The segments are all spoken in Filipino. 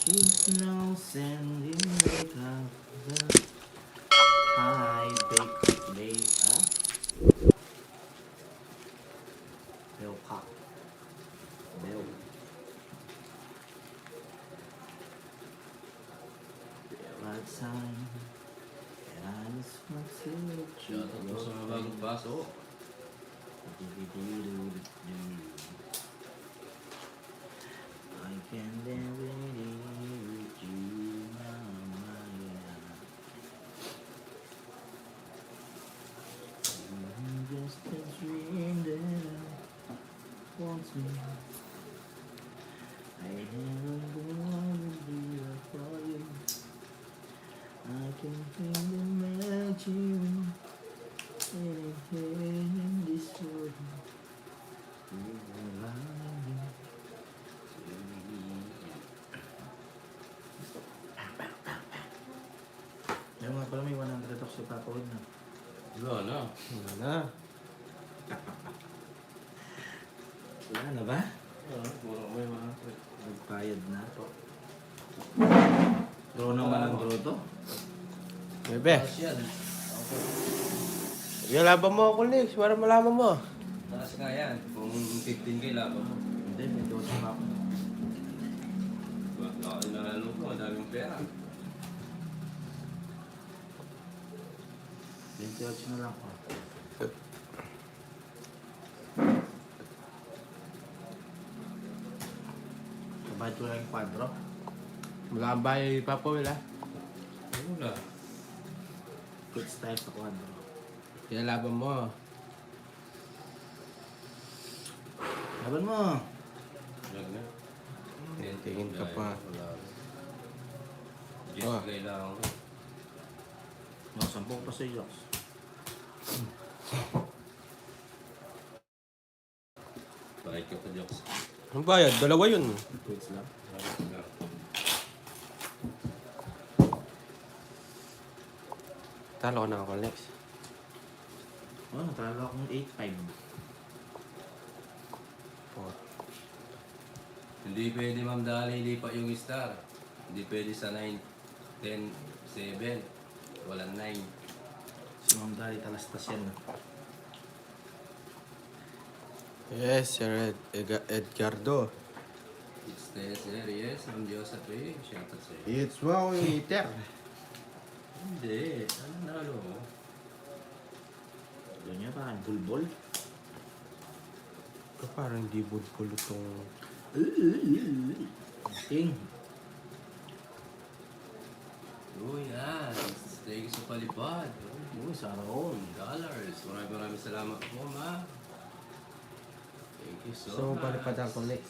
She's now sending makeup. Hi, bake, Bell pop. Bell. There are times that I just want to let you Shoutout po sa mga bagong baso. I can't live with you, mama, yeah. You're just a dream that I want to. I never wanna be there for you. I can feel the magic anything in this world. You remind me. Yung mga pala may 100 ako sa papawid na. Wala na. Wala na. Wala na ba? Puro may mga Nagbayad na to. Draw naman ang draw to. Bebe. taas yan. Yung laban mo ako, Lex. Para malaman mo. Taas nga yan. Kung 15K laban mo. Hindi, may 12 pa ako. Baka inaalok mo, ang daming pera. 28 na lang ako. Sabay ko lang yung kwadro. Wala kang bahay papawil, ha? Wala. Good style sa kwadro. Yung laban mo. Laban mo! Wala na. Tingin ka pa. Wala. Ah. Just kailangan ko. Mga 10 pa sa iyo. Bakit ka pa, Jokes? Ang bayad? Dalawa yun. Tweets lang. Talo ka na ako, Lex. Oh, natalo akong 8-5. Oh. Hindi pwede, Ma'am Dali, hindi pa yung star. Hindi pwede sa 9, 10, 7. Walang 9. Si Ma'am Dari talastas yan. Yes, Sir Edgardo. It's the series ng Josephine. Shoutout sa'yo. It's wow, eater. Hindi. Ano nalo mo? Doon niya parang bulbol. Parang di bulbul itong... King. Oh, yan. Thank you sa palipad. Uy, sana all. $. Maraming salamat po, ma. Thank you so So, much. palipad ako, Lex.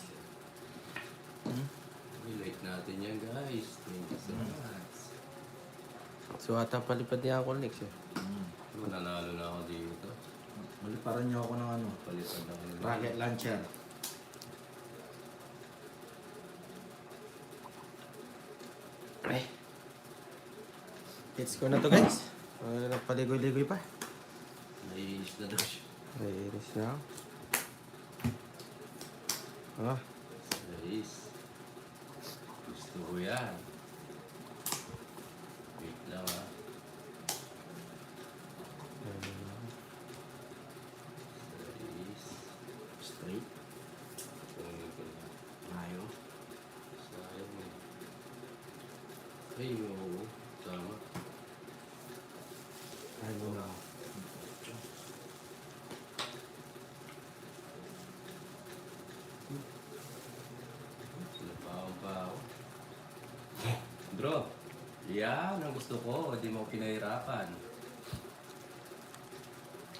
I-like natin yan, guys. Thank you so much. So, ata palipad niya ako, Lex. Eh. Mananalo na ako dito. Maliparan niyo ako ng ano. Palipad na ako. Rocket launcher. Ay. Let's go na to, guys. Paligoy-ligoy pa. Naiinis na daw siya. Naiinis na ako. Ah, Naiinis. Gusto ko yan. Wait lang, ha. Naiinis. Straight. Kunin ko na. Mayo. Sayang eh. Ay, oo. Tama. ay wala. Sinapawan pa ako. Bro, yan ang gusto ko. Hindi mo pinahirapan.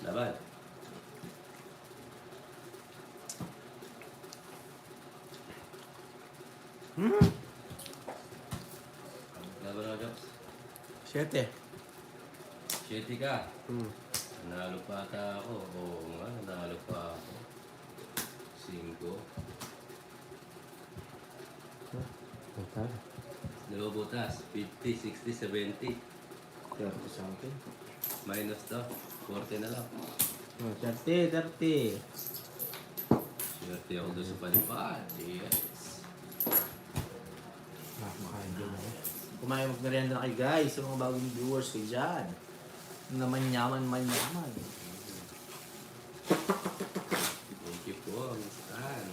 Laban. Laban na, Jobs. 7. 7 ka. Nanalo pa ata ako. Oo nga, nanalo pa ako. 5. Dalawa butas. 50, 60, 70. Pero ko sa akin. Minus to. 40 na lang. 30, 30. Swerte ako doon sa palipad. Yes. Ah, kumain magmerienda na kayo guys. Sa mga bagong viewers kayo dyan. Naman yaman, manyaman. Thank you po, Miss Ann.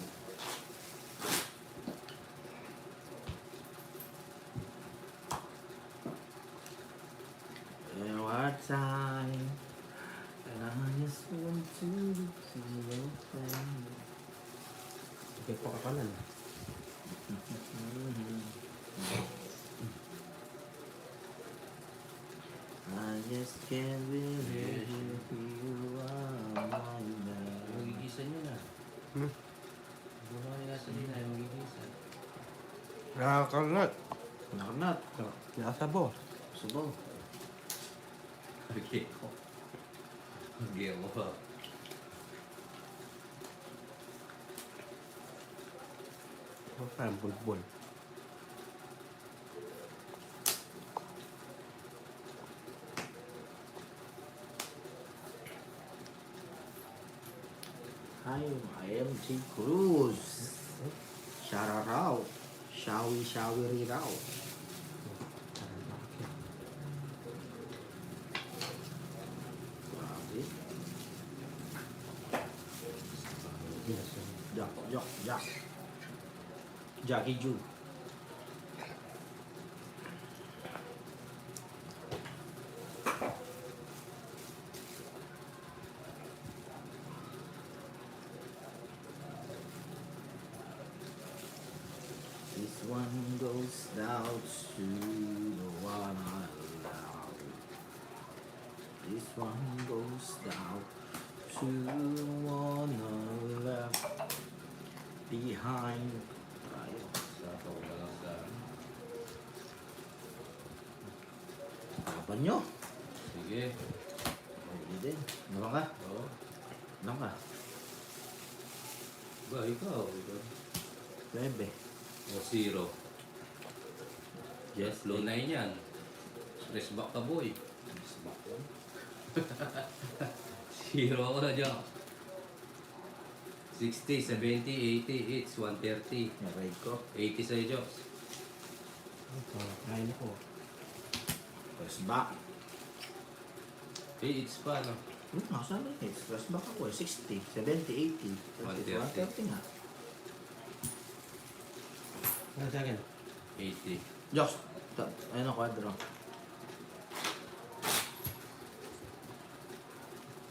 What time? And I just want to see your face. Okay po kakanan. I just can't believe you are my man. Magigisan nyo na. Hmm? Buka kayo gasolina, magigisan. Nakakalat. Nakanat. Nakasabo. Subo. Okay ko. Okay mo pa. Parang bulbul. Hi, I am T. Cruz. Shararaw. Shawi raw. Grabe. Jack. Jackie Ju. This one goes out to the one I love. This one goes out to the one I left behind. Tayo. Sapaw ka lang sa... Laban nyo. Sige. Hindi din. Ano ka? Oo. Ano ka? Ba, ikaw. Ikaw. 9. O, 0. Yes, Low 9 yan. Stress back ka, boy. 0 ako na dyan. 60, 70, 80, it's 130. Naray ko. 80 sa'yo, Diyos. Kain ako. Press back. It's pa, no? Nasaan na eh? Press back ako eh. 60, 70, 80. 130. 130 nga. Ano sa akin? 80. Diyos. Ayun ang kwadro.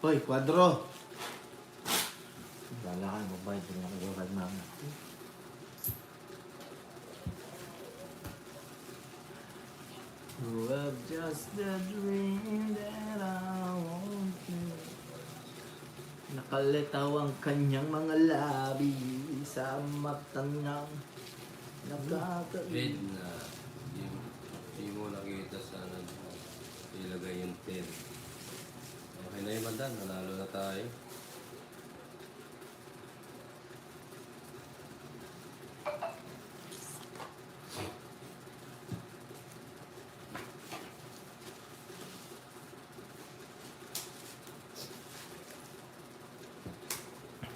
Hoy, kwadro. Wala ka, magbayad din ako yung kagmama. You have just the dream that I want to. Nakalitaw ang kanyang mga labi sa mata niyang Red nakakainis. na. Hindi mo nakita sana ilagay yung 10. Okay na yung mandan. Nanalo na tayo.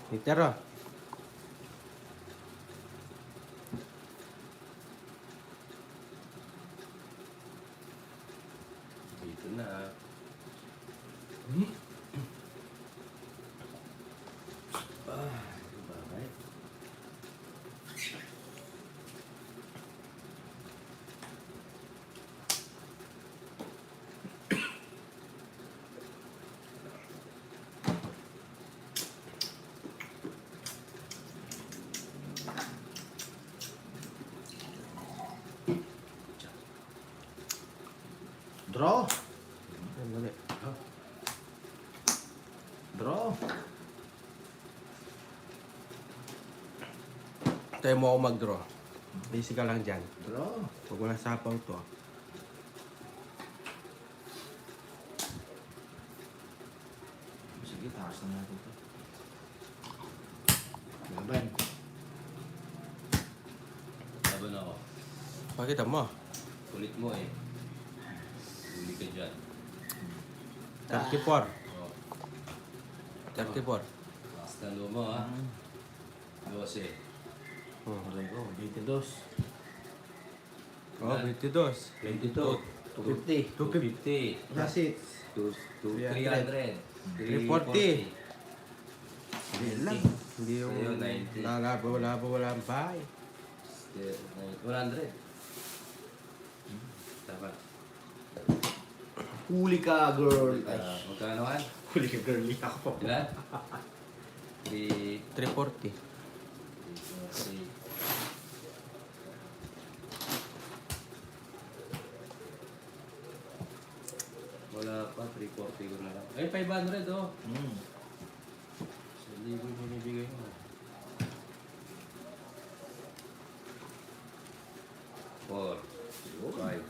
Itero. Dito na. Bakit? Draw. Ano mali? Draw. Tayo mo ako mag-draw. Basic ka lang dyan. Draw. Huwag mo lang sapaw to. Sige, takas na natin ito. Laban. Laban ako. Pakita mo. Kulit mo eh. Huli ka dyan. 34. Oh. 34. Lakas na lumo ha. 12. Hmm. Aray ko, 22. Oh, 22. 22. 250. 250. That's it. 300. 340. Yan lang. Hindi yung... Sa'yo, 90. Wala ang bahay. 100. Tama. Huli ka, girl. Ay, Magkano kan? huli ka, girly. Ako pa. Ilan? 3, 340. 3, wala pa, 340 ko na lang. Ay, 500 oh. Hmm. Sa libo yung binibigay mo. 4, 5.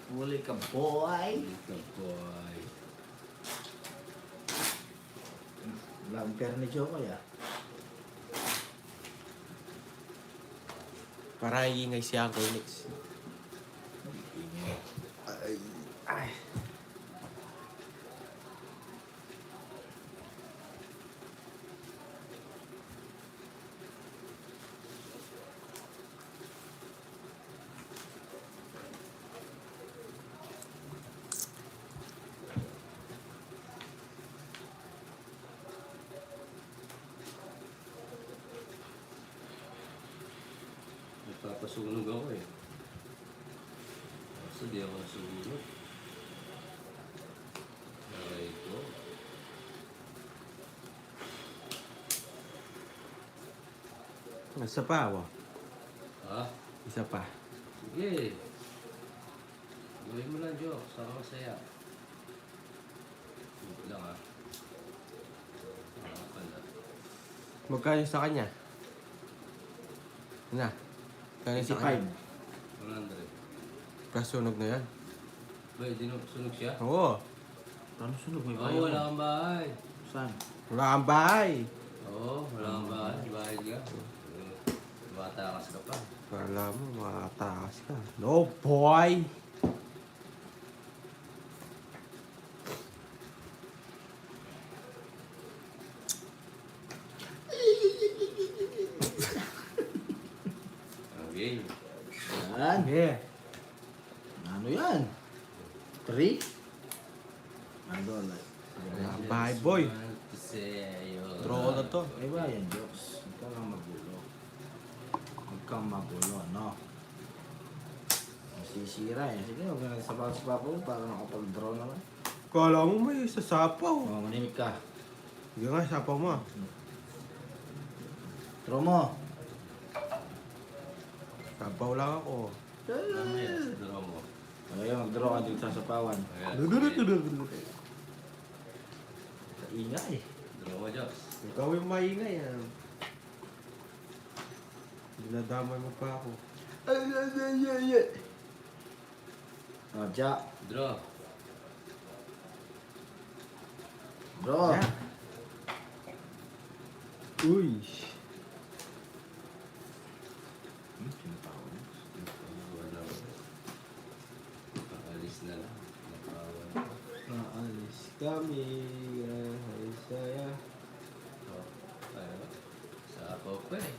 Huli ka, boy. Ito, boy. Wala ang pera ni Jokoy, ah. Para iingay si Uncle Nix. Ay. Ay. Nagpapasunog ako eh. Kasi di ako nasunog. Aray ko. Isa pa, oh. Ha? Isa pa. Sige. Gawin mo lang, Joe. Saka masaya. Hindi lang ah. Pala. Magkano sa kanya? Na. Magkano sa 85. kanya? 100. Kasunog na yan. Ba, sunog siya? Oo. Ano sunog? May Oo, bayan wala mo. kang bahay. Saan? Wala kang bahay. Oo, wala kang bahay. Bahay ka. Bata ka pa. Kala mo, makatakas ka. No, boy! Okay. Yan. Yeah. Ano yan? 3? Ano, like. Wala kang bahay, boy. Draw ko na to. May bayan, Jokes. Huwag kang lang magulo. Huwag kang magulo, no? Masisira eh. Sige, huwag ka na sa papo para nakapag-draw naman. Kala mo may sasapaw. Oh, manimik ka. Sige nga, sapaw mo. Draw mo. Sapaw lang ako. Draw mo. Okay, mag-draw ka dito sa sapawan. Ayan. Ingay. Draw mo, Joks. Ikaw yung maingay, ah. Dinadamay mo pa ako. Oh, Ja. Draw. Draw. Yeah. Uy! Wala. Paalis na lang. Napawan. Naalis kami, ay saya. Oh, tayo. Sa ako pa eh.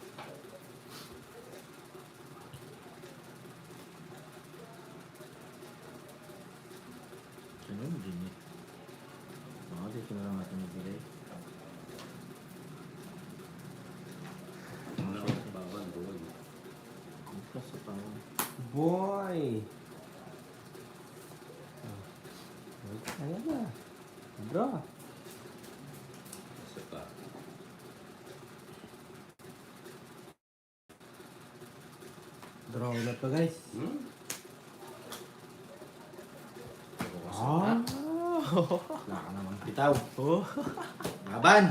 Ano din eh. Baka dito na lang natin magbigay. Wala akong bawan doon. Ito sa taon. Boy! Ayan na. Draw. Isa pa. Draw na to, guys. Hmm? Ah! Wala ka naman bitaw. Oh! Laban!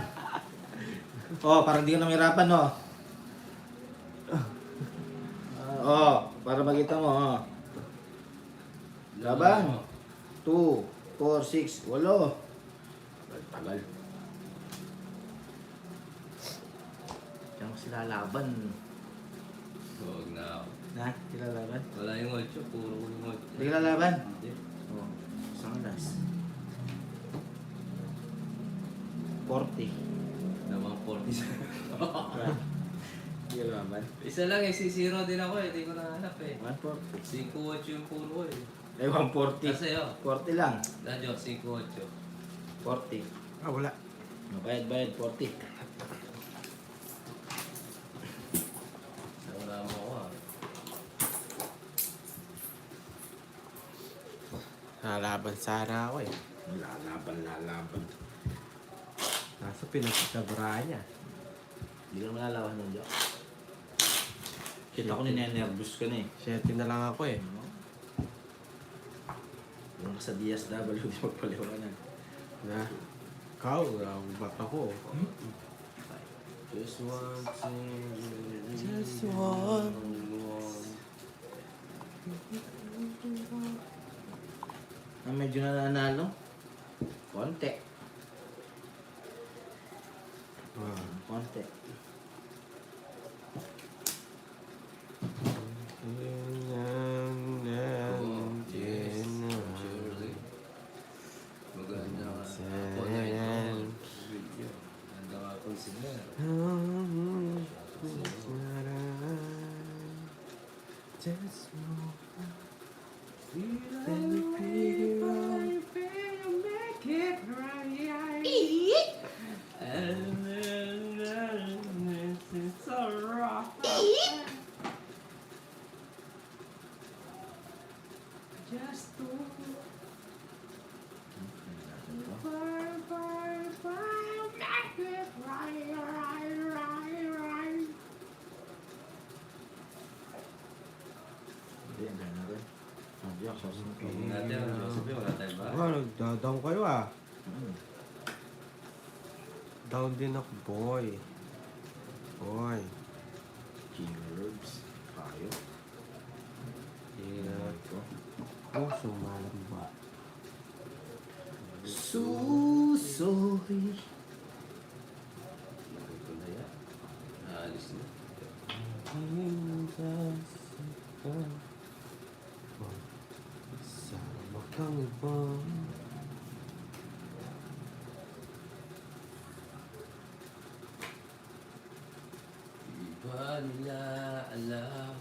Oh, parang di ka na mahirapan, no? Oh, para makita mo, oh. Laban! 2, 4, 6, 8. Tagal. Diyan ko sila laban. Huwag na ako. Na, sila laban? Wala yung 8. Puro yung 8. Hindi ka lalaban? Hindi. Oh, isang alas. 40. Namang 40. Hindi ka naman. Isa lang eh, si zero din ako eh. Hindi ko nahanap eh. 140. 5-8 yung puno ko eh. Eh, 140. Kasi yun. 40 lang. Dadyo, 5-8. 40. Ah, wala. Bayad, 40. Wala mo ako ah. Lalaban sana ako eh. Lalaban. Kaso pinagkabra niya. Hindi ka malalawan ng Diyos. Kita ko ninenervous ka na eh. 7 na lang ako eh. Yung ka sa DSW, di magpaliwa ka na. Na, ikaw, back ako. Just one thing. Just one. Medyo nananalo. Konti. Konti. Maganda nga. Ako na ito. Video. Maganda nga ako sila. Just Just do Hindi, ang gana rin. Ang Diyos, sasabihin ko. natin ang Joseph, wala tayo ba? nagda-down kayo ah. Down din ako, boy. Boy. King herbs. Kayo. Yeah. Ito. Oh, sumalam ba? Susoy. Laki ko na yan. Naalis na. Sama kang ibang Di ba nila alam?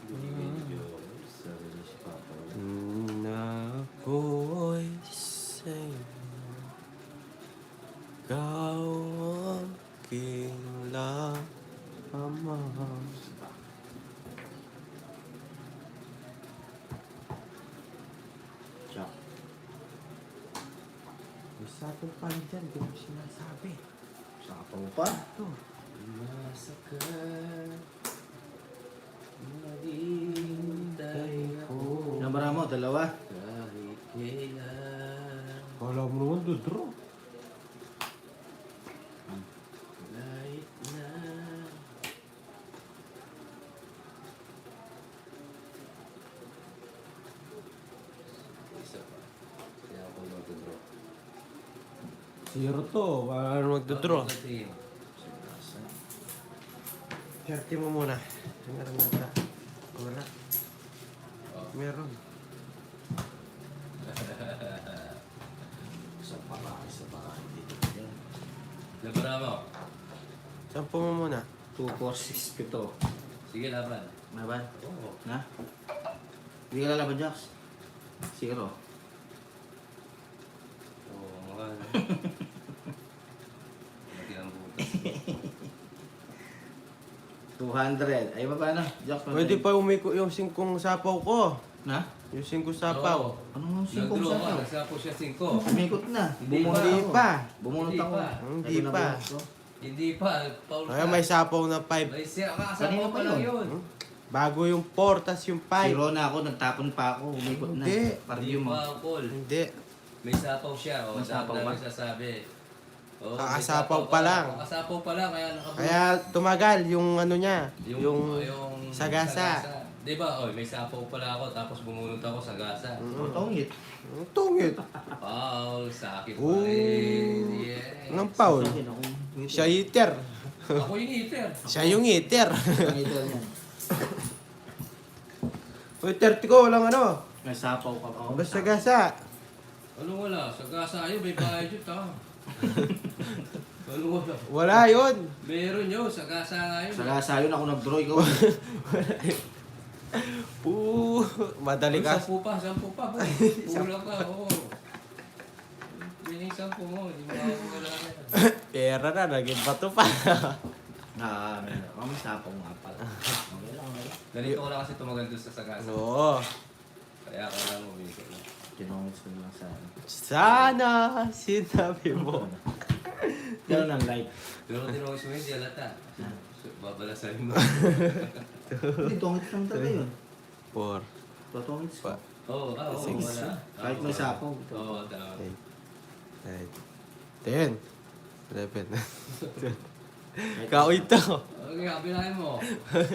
Binigay ni Diyos sa rin si Papa. na ako'y sa'yo. Ikaw ang aking lamang. Jack. May sabi pa dyan, di mo sinasabi. Sapaw pa. Ito. Masakan Maghintay ako Nabara mo, dalawa. kahit kailan Kala mo naman doon, Kahit na Isa pa Kaya ako mag-draw Zero to, paano magdodraw? Pagdating, 30 mo muna. Meron na. Wala. oh, Meron. Sa para. Dito yan. Labara mo 10 mo muna. 2, 4, 6, 7. Sige laban Laban? Oo Na? Hindi ka lalaban, Jax. 0. Oo, mahal. Laki ng butas. 200. Ay, ba paano? Jax, Pwede pa umiko yung 5 sapaw ko. Na? Yung 5 sapaw. Anong Nag-draw 5 ka, sapaw? nagsapo siya 5. Umikot na. Hindi Hindi pa. Bumunot Hindi ako. pa. Hindi Ayun na pa. bumunot ko. Hindi pa, Paul Kaya may sapaw na 5. May siya, Kanina kakasapaw pa pa lang yun. yun. Bago yung 4, tas yung 5. 0 na ako, nagtapon pa ako. Umikot na. Hindi. Hindi Pardiyo mo. pa, Paul. Hindi. May sapaw siya. O, May sapaw dami ba? sasabi. O, may Kakasapaw pa lang. Kakasapaw pa lang, kaya nakabuo. Kaya tumagal yung ano niya. Yung sagasa. Di ba, oy, may sapaw pala ako, tapos bumunot ako sa gasa. O, tongit. tungit. Paul, sa akin pa Oo. rin. Yeah. Anong Paul? Sa akin, ako. Siya eater. Ako yung eater. Siya yung eater. Tongit yan. Uy, 30 ko, walang ano. May sapaw pa ako. Basta gasa. Ano wala, sa gasa ayaw, may bayad yun ta. Ano wala? Wala yun. Meron yun, sa gasa nga yun. Sa lasa yun ako nag-draw, ikaw. Madali ka. Sampu pa. Kulang ka, oo. Yan yung sampu mo, hindi mo wala na yan. Pera na, naging bato pa. Kami sapong nga pala. Okay lang. Ganito ko lang kasi tumagal doon sa sagasa. Oo. Kaya ako lang umikot na. Kinongits ko lang sa akin. Sana sinabi mo. Ganun ang light. Pero tinawag mo hindi alata. Babalasahin mo. Hindi, tongits lang talaga yun. 4, Tongits ko. Oo, Six. wala. Kahit may sapaw. Oo, tama. 9, 10, 11. Kaoy to. Okay, kapilahin mo. 1,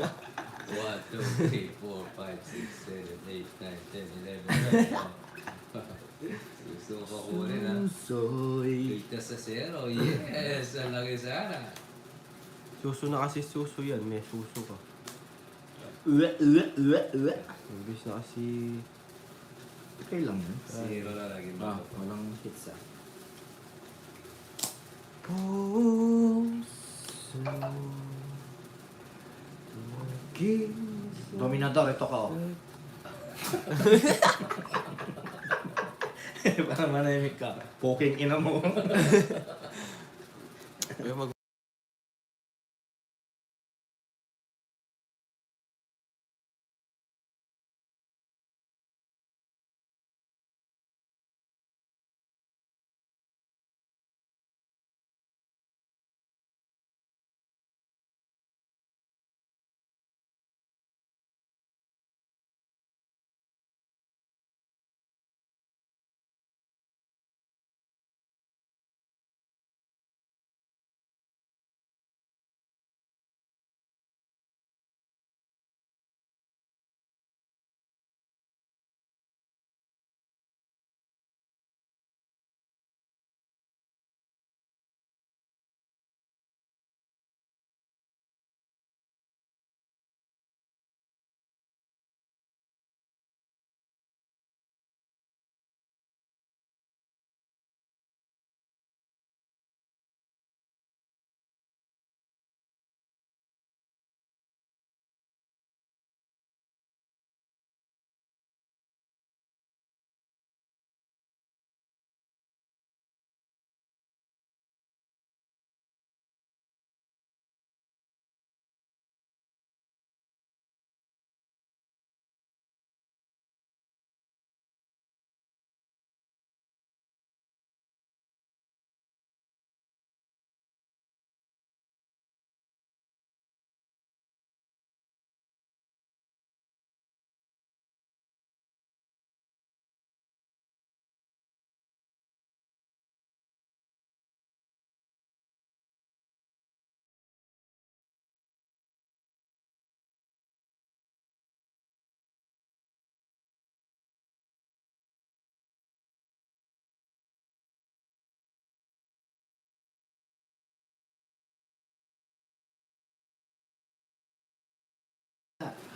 2, 3, 4, 5, 6, 7, 8, 9, 10, 11, 12. Gusto ko pa kunin ha. Soy. Ligtas sa 0. Yes! Ang laki sana. Suso na kasi suso yan. May suso ka. Uwe. Imbis na kasi... Okay lang yun. 0 na lagi mo. Walang hits ah. Puso Dominador, ito ka oh. Para manahimik ka. Poking ina mo. mag...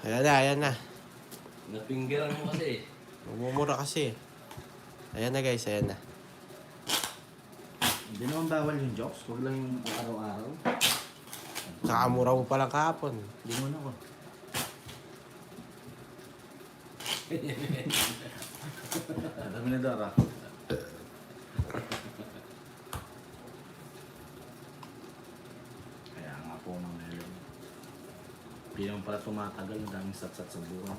Ayan na. Napinggiran mo kasi. Mumura kasi. Ayan na guys, ayan na. Hindi naman bawal yung jokes. Huwag lang yung araw-araw. Kakamura mo palang kahapon. Hindi mo na ko. Dominador ah. Kaya nga po mga ngayon. Hindi naman pala tumatagal. Ang daming satsat sa buwan.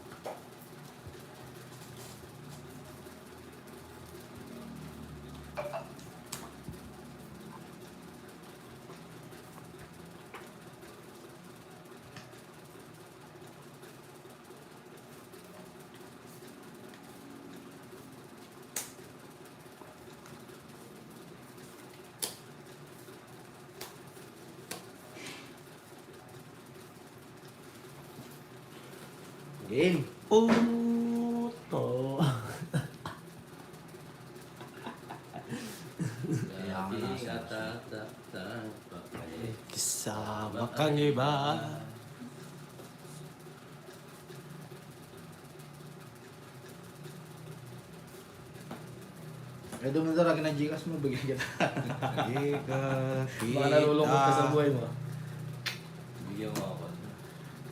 Game. Puto. Kasama kang iba. Eh, doon mo talaga ng Gcash mo, bigyan kita. Baka Baka nalulungkot ka sa buhay mo. Bigyan mo ako.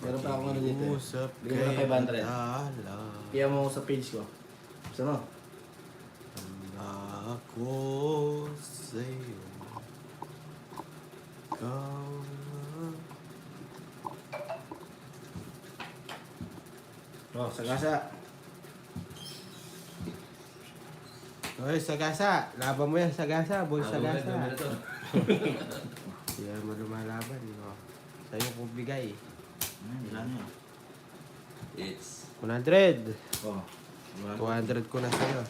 Meron pa akong ano dito eh. Usap Bigyan mo ng 500. ala. Kaya mo ako sa page ko. Gusto mo? Ako sa'yo. Ikaw Oh, sagasa. Hoy, Sagasa. Laban mo yan, Sagasa. Boy, Ako ba, Sagasa. dumi na to. Hindi mo lumalaban. No? Sa'yo ko bigay. Ilan yun? It's 100. Oh. 200 ko na sa'yo.